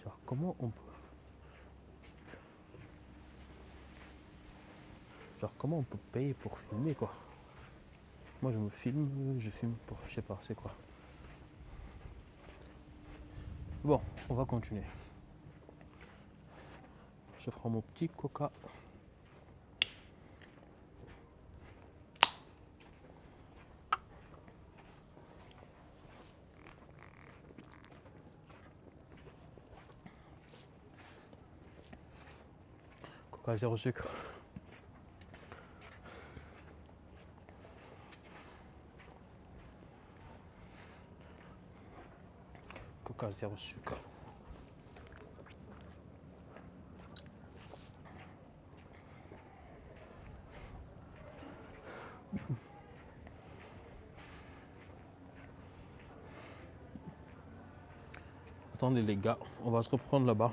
S1: genre comment on peut payer pour filmer quoi. Moi je filme pour je sais pas c'est quoi. Bon, on va continuer. Je prends mon petit coca. Coca 0 sucre. Coca 0 sucre. Attendez les gars, on va se reprendre là-bas.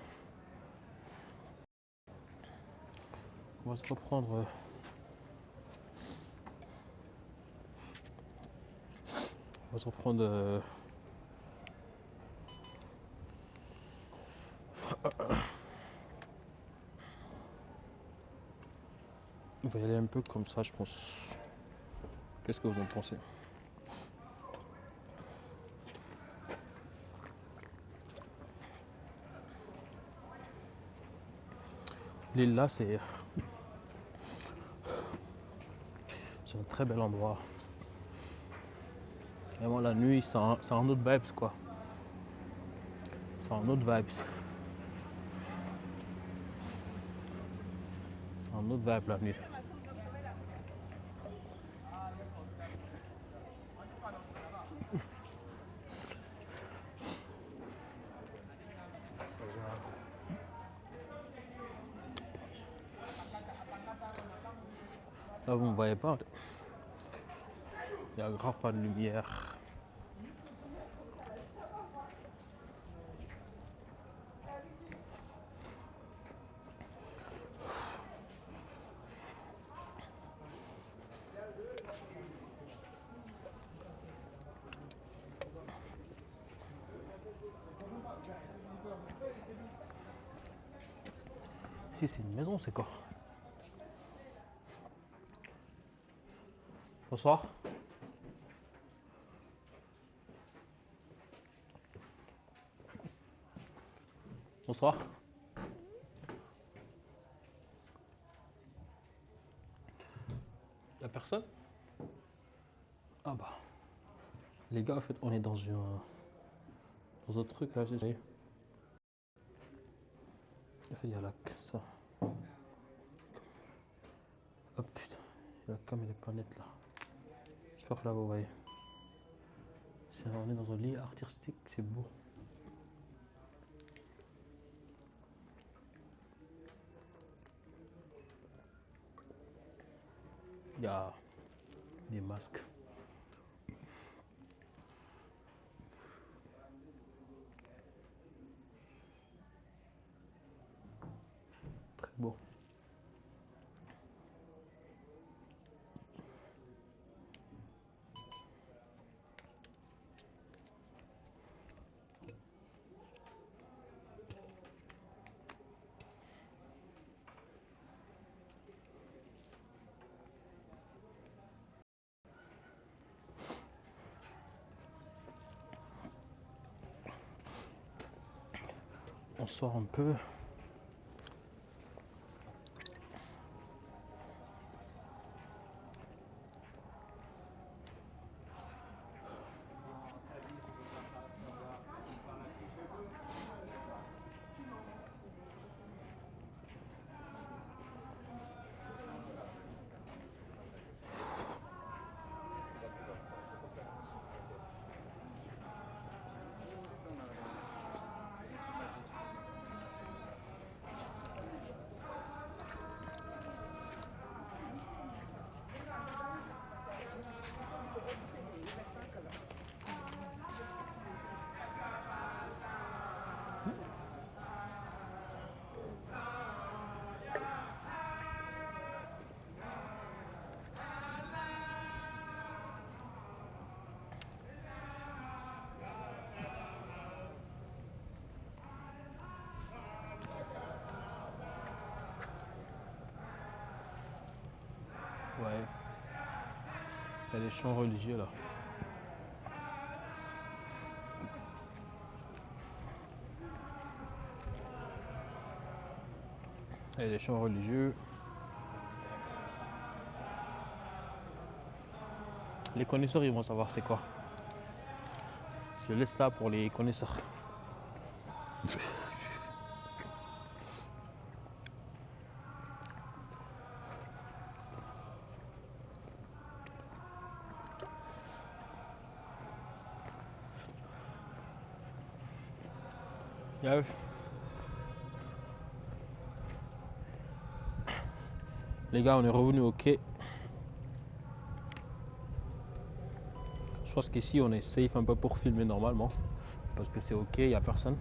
S1: On va se reprendre. On va se reprendre. On va y aller un peu comme ça, je pense. Qu'est-ce que vous en pensez? L'île là, c'est un très bel endroit. Vraiment la nuit, c'est un autre vibes quoi. C'est un autre vibes. C'est un autre vibe la nuit. Là vous ne voyez pas. Il y a grave pas de lumière. Si c'est une maison, c'est quoi? Bonsoir. Bonsoir. Y'a personne? Ah bah. Les gars, en fait, on est dans un truc là, j'ai vu. En fait, il y a la ça. Oh putain, il y a comme les planètes là. J'espère que là vous voyez. On est dans un lit artistique, c'est beau. Il y a des masques. Très beau. On sort un peu. Ouais. Il y a des chants religieux là. Et les chants religieux. Les connaisseurs, ils vont savoir c'est quoi. Je laisse ça pour les connaisseurs. Yeah. Les gars, on est revenu au quai. Je pense qu'ici on est safe un peu pour filmer normalement. Parce que c'est ok, il n'y a personne.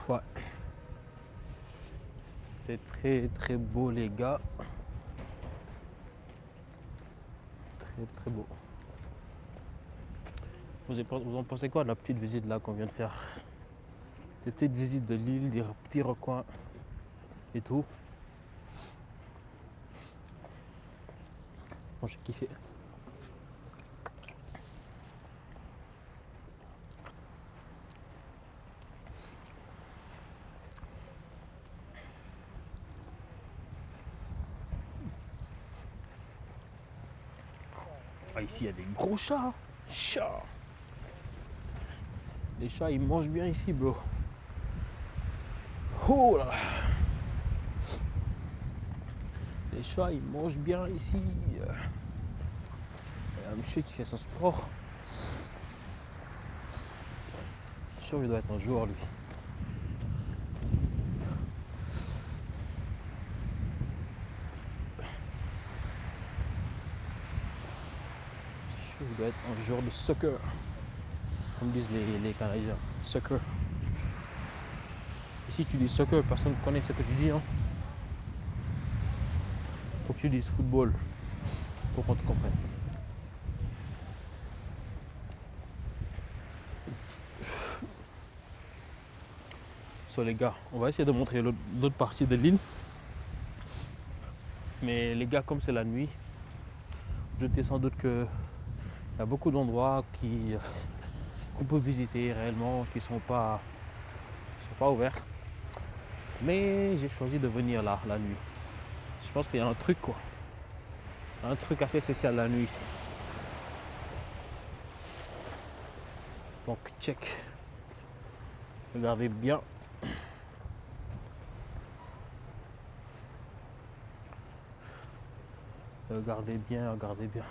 S1: Ouais. C'est très très beau les gars. Très très beau. Vous en pensez quoi de la petite visite là qu'on vient de faire? Des petites visites de l'île, des petits recoins et tout. Bon, j'ai kiffé. Ah, ici il y a des gros chats. Chats. Les chats ils mangent bien ici, bro. Oh là. Les chats ils mangent bien ici. Il y a un monsieur qui fait son sport. Je suis sûr qu'il doit être un joueur lui. Je suis sûr qu'il doit être un joueur de soccer. Comme disent les Canadiens. Soccer. Et si tu dis soccer, personne ne connaît ce que tu dis, hein. Faut que tu dises football pour qu'on te comprenne. So les gars, on va essayer de montrer l'autre partie de l'île. Mais les gars, comme c'est la nuit, je sais sans doute qu'il y a beaucoup d'endroits qu'on peut visiter réellement, qui ne sont pas ouverts. Mais j'ai choisi de venir là, la nuit. Je pense qu'il y a un truc quoi. Un truc assez spécial la nuit ici. Donc check. Regardez bien. Regardez bien, regardez bien.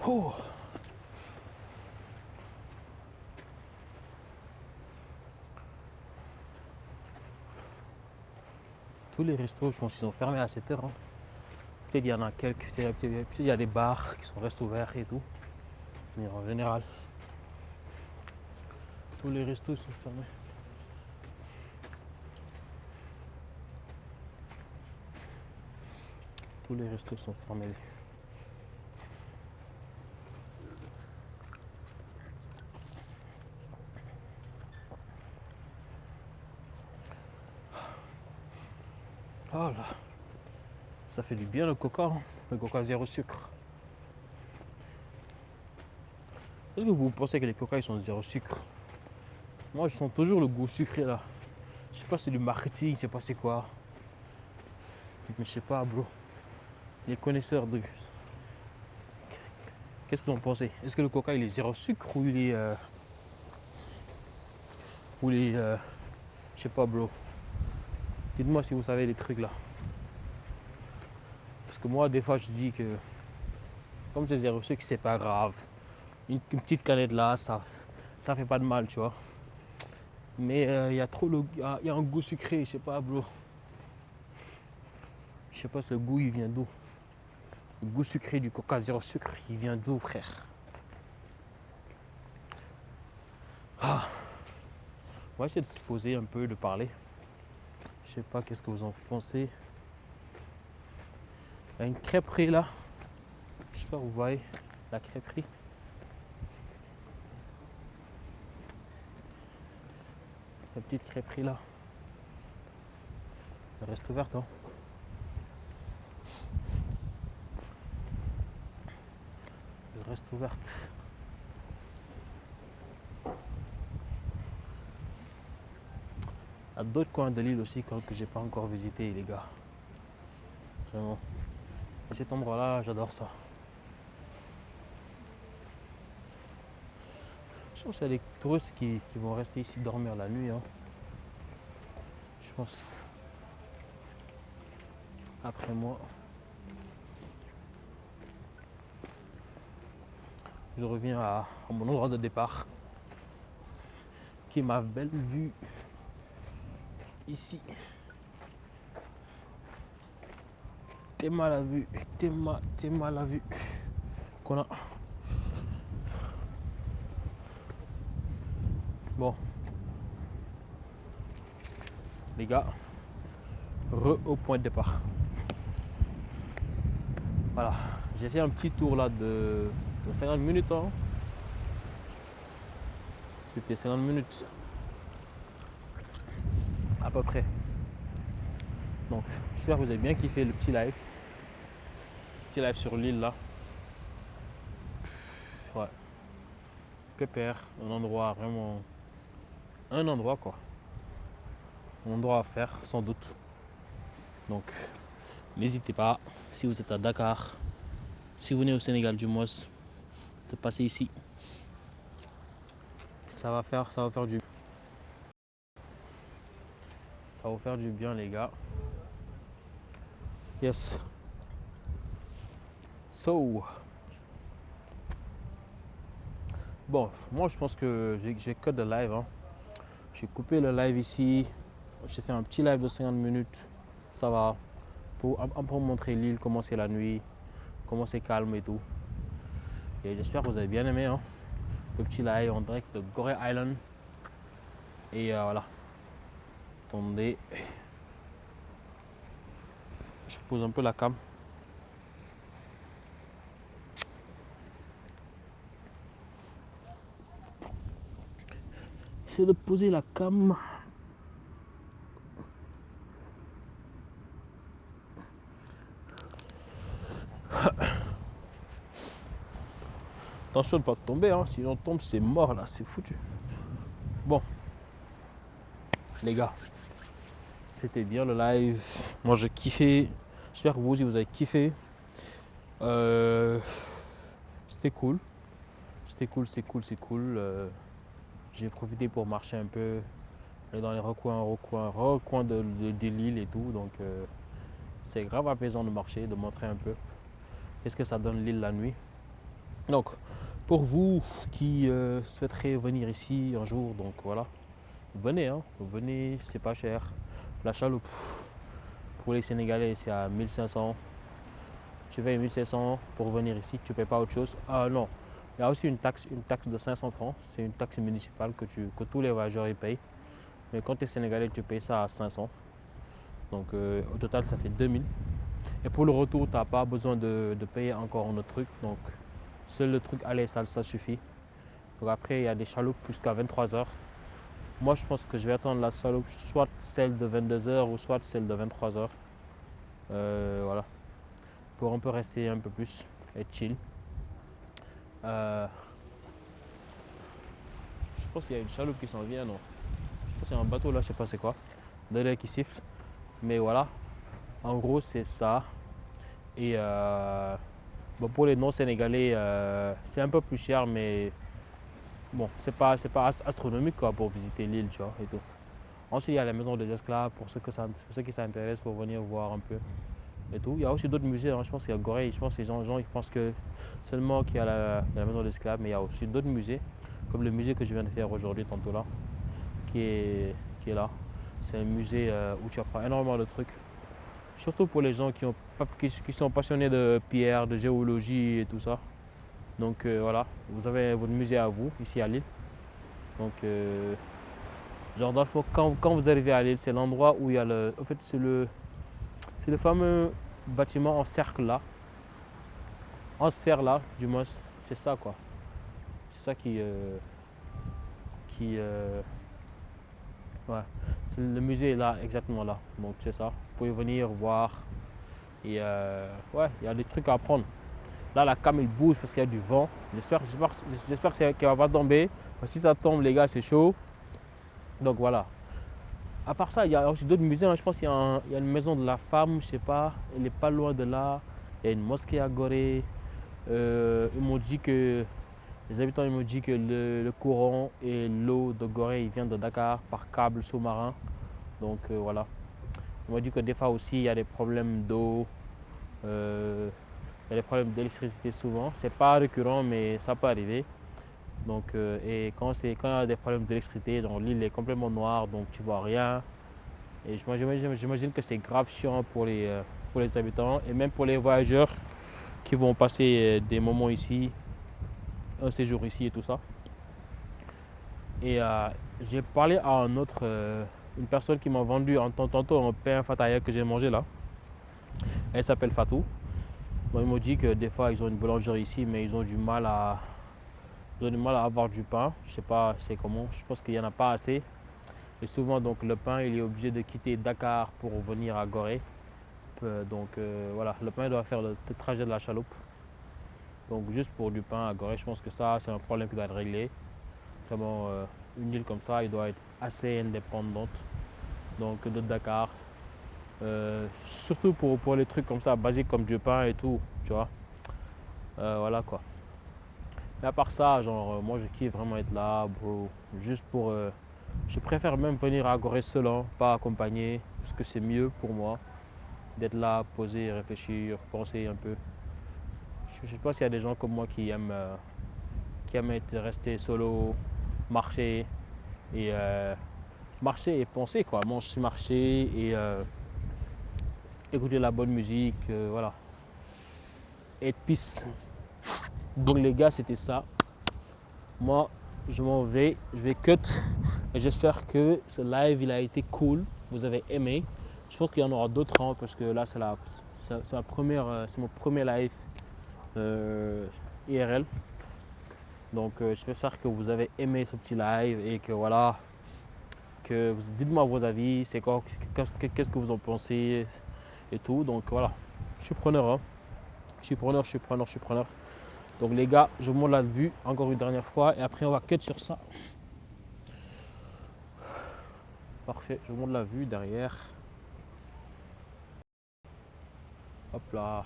S1: Oh. Tous les restos, je pense qu'ils sont fermés à 7 heures. Hein. Peut-être il y en a quelques, peut-être il y a des bars qui restent ouverts et tout. Mais en général, tous les restos sont fermés. Tous les restos sont fermés. Oh là, ça fait du bien le coca, hein. Le coca zéro sucre. Est-ce que vous pensez que les coca ils sont zéro sucre? Moi je sens toujours le goût sucré là. Je sais pas si c'est du marketing, je sais pas c'est quoi. Mais je sais pas bro. Les connaisseurs de... Qu'est-ce que vous en pensez? Est-ce que le coca il est zéro sucre ou il est... je sais pas bro. Dites-moi si vous savez les trucs là. Parce que moi des fois je dis que comme c'est zéro sucre c'est pas grave. Une petite canette là ça fait pas de mal tu vois. Mais il y a trop il y a un goût sucré, je sais pas bro. Je sais pas ce goût il vient d'où. Le goût sucré du coca zéro sucre il vient d'où frère? Ah. On va essayer de se poser un peu, de parler. Je sais pas qu'est-ce que vous en pensez. Il y a une crêperie là. Je sais pas où vous voyez la crêperie. La petite crêperie là. Elle reste ouverte, hein. Elle reste ouverte. Il y a d'autres coins de l'île aussi que j'ai pas encore visité, les gars. Vraiment. Et cet endroit-là, j'adore ça. Je pense qu'il y a des touristes qui vont rester ici dormir la nuit, hein. Je pense. Après moi, je reviens à mon endroit de départ, qui est ma belle vue ici. T'es mal à vue, t'es mal à vue qu'on a. Bon, les gars, au point de départ. Voilà, j'ai fait un petit tour là de 50 minutes, hein. C'était 50 minutes à peu près. Donc, j'espère que vous avez bien kiffé le petit live. Petit live sur l'île là. Ouais. Pépère, un endroit vraiment. Un endroit quoi. Un endroit à faire sans doute. Donc, n'hésitez pas, si vous êtes à Dakar, si vous venez au Sénégal du moins, de passer ici. Ça va faire du. Ça va faire du bien les gars. Yes. So. Bon, moi je pense que j'ai cut le live, hein. J'ai coupé le live ici. J'ai fait un petit live de 50 minutes. Ça va. Pour montrer l'île, comment c'est la nuit, comment c'est calme et tout. Et j'espère que vous avez bien aimé, hein, le petit live en direct de Gorée Island. Et voilà. Attendez. Je pose un peu la cam. J'essaie de poser la cam. Attention de ne pas tomber, hein. Si on tombe, c'est mort là, c'est foutu. Bon, les gars, c'était bien le live. Moi j'ai kiffé. J'espère que vous aussi vous avez kiffé. C'était cool. C'est cool. J'ai profité pour marcher un peu, aller dans les recoins de l'île et tout. Donc c'est grave apaisant de marcher, de montrer un peu qu'est-ce que ça donne l'île la nuit. Donc pour vous qui souhaiterez venir ici un jour, donc voilà, venez, hein, venez, c'est pas cher. La chaloupe pour les Sénégalais c'est à 1500. Tu payes 1500 pour venir ici, tu ne payes pas autre chose. Ah non, il y a aussi une taxe de 500 francs. C'est une taxe municipale que tous les voyageurs y payent. Mais quand tu es sénégalais, tu payes ça à 500. Donc au total, ça fait 2000. Et pour le retour, tu n'as pas besoin de payer encore un autre truc. Donc seul le truc aller, ça suffit. Donc après, il y a des chaloupes jusqu'à 23h. Moi, je pense que je vais attendre la chaloupe, soit celle de 22h ou soit celle de 23h. Voilà. Pour un peu rester un peu plus et chill. Je pense qu'il y a une chaloupe qui s'en vient, non? Je pense qu'il y a un bateau là, je sais pas c'est quoi. Derrière qui siffle. Mais voilà. En gros, c'est ça. Et bon, pour les non-sénégalais, c'est un peu plus cher, mais bon, c'est pas astronomique quoi, pour visiter l'île, tu vois, et tout. Ensuite, il y a la maison des esclaves pour ceux qui s'intéressent pour venir voir un peu. Et tout. Il y a aussi d'autres musées, hein. Je pense qu'il y a Gorée, je pense que les gens ils pensent que seulement qu'il y a la maison d'esclaves, mais il y a aussi d'autres musées, comme le musée que je viens de faire aujourd'hui, tantôt là, qui est là. C'est un musée où tu apprends énormément de trucs, surtout pour les gens qui sont passionnés de pierre, de géologie et tout ça. Donc voilà, vous avez votre musée à vous, ici à Lille. Donc, genre dans le fond, quand vous arrivez à Lille, c'est l'endroit où il y a en fait, c'est le fameux bâtiment en cercle là, en sphère là, du moins, c'est ça quoi. C'est ça qui ouais, Le musée est là, exactement là. Donc c'est ça. Vous pouvez venir voir. Et ouais, il y a des trucs à apprendre. Là, la cam il bouge parce qu'il y a du vent. J'espère qu'elle va pas tomber. Parce que si ça tombe, les gars, c'est chaud. Donc voilà. À part ça, il y a aussi d'autres musées. Hein. Je pense qu'il y a une maison de la femme, je sais pas. Elle n'est pas loin de là. Il y a une mosquée à Gorée. Ils m'ont dit que les habitants ils m'ont dit que le courant et l'eau de Gorée ils viennent de Dakar par câble sous-marin. Donc voilà. Ils m'ont dit que des fois aussi il y a des problèmes d'eau, il y a des problèmes d'électricité souvent. C'est pas récurrent mais ça peut arriver. Donc et quand il y a des problèmes d'électricité, donc l'île est complètement noire donc tu vois rien. Et j'imagine que c'est grave chiant pour les habitants et même pour les voyageurs qui vont passer des moments ici, un séjour ici et tout ça. Et j'ai parlé à une personne qui m'a vendu tantôt un pain fataya que j'ai mangé là. Elle s'appelle Fatou. Bon, ils m'ont dit que des fois ils ont une boulangerie ici, mais ils ont du mal à avoir du pain. Je sais pas c'est comment. Je pense qu'il n'y en a pas assez. Et souvent donc le pain il est obligé de quitter Dakar pour venir à Gorée. Donc voilà, le pain doit faire le trajet de la chaloupe. Donc juste pour du pain à Gorée, je pense que ça c'est un problème qui doit être réglé. Vraiment une île comme ça, il doit être assez indépendante donc de Dakar. Surtout pour les trucs comme ça, basiques comme du pain et tout, tu vois. Voilà quoi. Mais à part ça, genre moi je kiffe vraiment être là, bro. Juste pour. Je préfère même venir à Gorée seul, hein, pas accompagné, parce que c'est mieux pour moi d'être là, poser, réfléchir, penser un peu. Je sais pas s'il y a des gens comme moi qui aiment être restés solo, marcher et penser quoi, marcher et écouter la bonne musique, voilà, être peace. Donc les gars, c'était ça. Moi, je m'en vais, je vais cut et j'espère que ce live il a été cool, vous avez aimé. Je pense qu'il y en aura d'autres hein, parce que là c'est mon premier live IRL. Donc j'espère que vous avez aimé ce petit live et que voilà, dites-moi vos avis, c'est quoi, qu'est-ce que vous en pensez et tout. Donc voilà, je suis preneur, hein. Je suis preneur. Donc les gars, je vous montre la vue encore une dernière fois et après on va cut sur ça. Parfait, je vous montre la vue derrière. Hop là.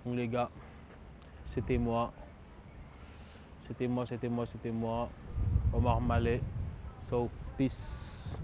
S1: Donc les gars, c'était moi. Omar Malé. So peace.